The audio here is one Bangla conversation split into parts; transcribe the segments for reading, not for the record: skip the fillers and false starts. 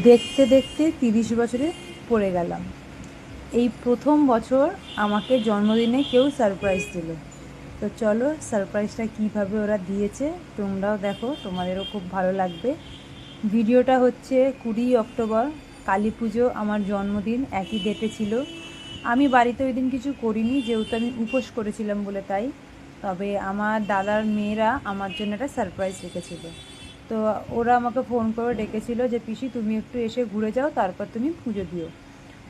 দেখতে দেখতে 30 বছরে পড়ে গেলাম। এই প্রথম বছর আমাকে জন্মদিনে কেউ সারপ্রাইজ দিল। তো চলো সারপ্রাইজটা কীভাবে ওরা দিয়েছে তোমরাও দেখো, তোমাদেরও খুব ভালো লাগবে। ভিডিওটা হচ্ছে 20 অক্টোবর, কালী পুজো, আমার জন্মদিন একই ডেটে ছিল। আমি বাড়িতে ওই দিন কিছু করিনি, যেহেতু আমি উপোস করেছিলাম বলে তাই। তবে আমার দাদার মেয়েরা আমার জন্য একটা সারপ্রাইজ রেখেছিল। তো ওরা আমাকে ফোন করে ডেকেছিল যে পিসি তুমি একটু এসে ঘুরে যাও, তারপর তুমি পুজো দিও।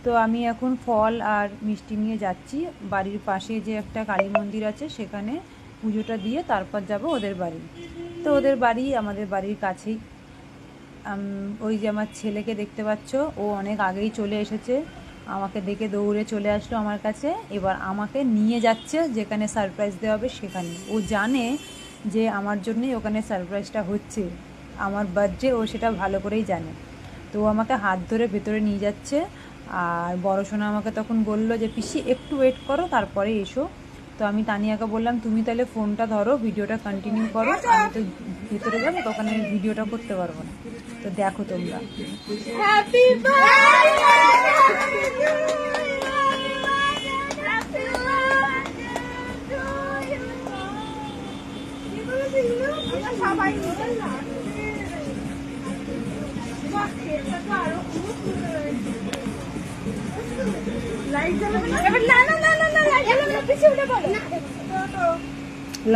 তো আমি এখন ফল আর মিষ্টি নিয়ে যাচ্ছি। বাড়ির পাশে যে একটা কালী মন্দির আছে সেখানে পুজোটা দিয়ে তারপর যাব ওদের বাড়ি। তো ওদের বাড়ি আমাদের বাড়ির কাছেই। ওই যে আমার ছেলেকে দেখতে পাচ্ছ, ও অনেক আগেই চলে এসেছে, আমাকে দেখে দৌড়ে চলে আসলো আমার কাছে। এবার আমাকে নিয়ে যাচ্ছে যেখানে সারপ্রাইজ দেওয়া হবে সেখানে। ও জানে যে আমার জন্যই ওখানে সারপ্রাইজটা হচ্ছে, আমার বার্থডে, ও সেটা ভালো করেই জানে। তো আমাকে হাত ধরে ভেতরে নিয়ে যাচ্ছে। আর বড় সোনা আমাকে তখন বলল যে পিসি একটু ওয়েট করো, তারপরে এসো। তো আমি তানিয়াকে বললাম তুমি তাহলে ফোনটা ধরো, ভিডিওটা কন্টিনিউ করো, আমি তো ভেতরে যাবো, তখন আমি ভিডিওটা করতে পারবো না। তো দেখো তোমরা। হ্যাপি সবাই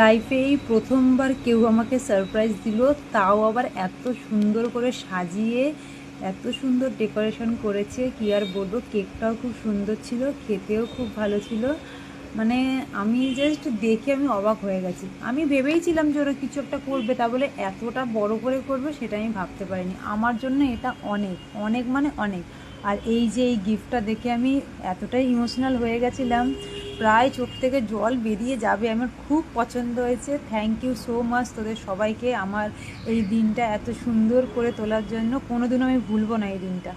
লাইফে এই প্রথমবার কেউ আমাকে সারপ্রাইজ দিল, তাও আবার এত সুন্দর করে সাজিয়ে, এত সুন্দর ডেকোরেশন করেছে, কি আর বলবো। কেকটাও খুব সুন্দর ছিল, খেতেও খুব ভালো ছিল। মানে আমি জাস্ট দেখে আমি অবাক হয়ে গেছি। আমি ভেবেইছিলাম যে ওরা কিছু একটা করবে, তা বলে এতটা বড় করে করবে সেটা আমি ভাবতে পারিনি। আমার জন্য এটা অনেক অনেক মানে অনেক। আর এই যে এই গিফটটা দেখে আমি এতটাই ইমোশনাল হয়ে গেছিলাম, প্রায় চোখ থেকে জল বেরিয়ে যাবে। আমার খুব পছন্দ হয়েছে। থ্যাংক ইউ সো মাচ তোদের সবাইকে আমার এই দিনটা এত সুন্দর করে তোলার জন্য। কোনোদিনও আমি ভুলবো না এই দিনটা।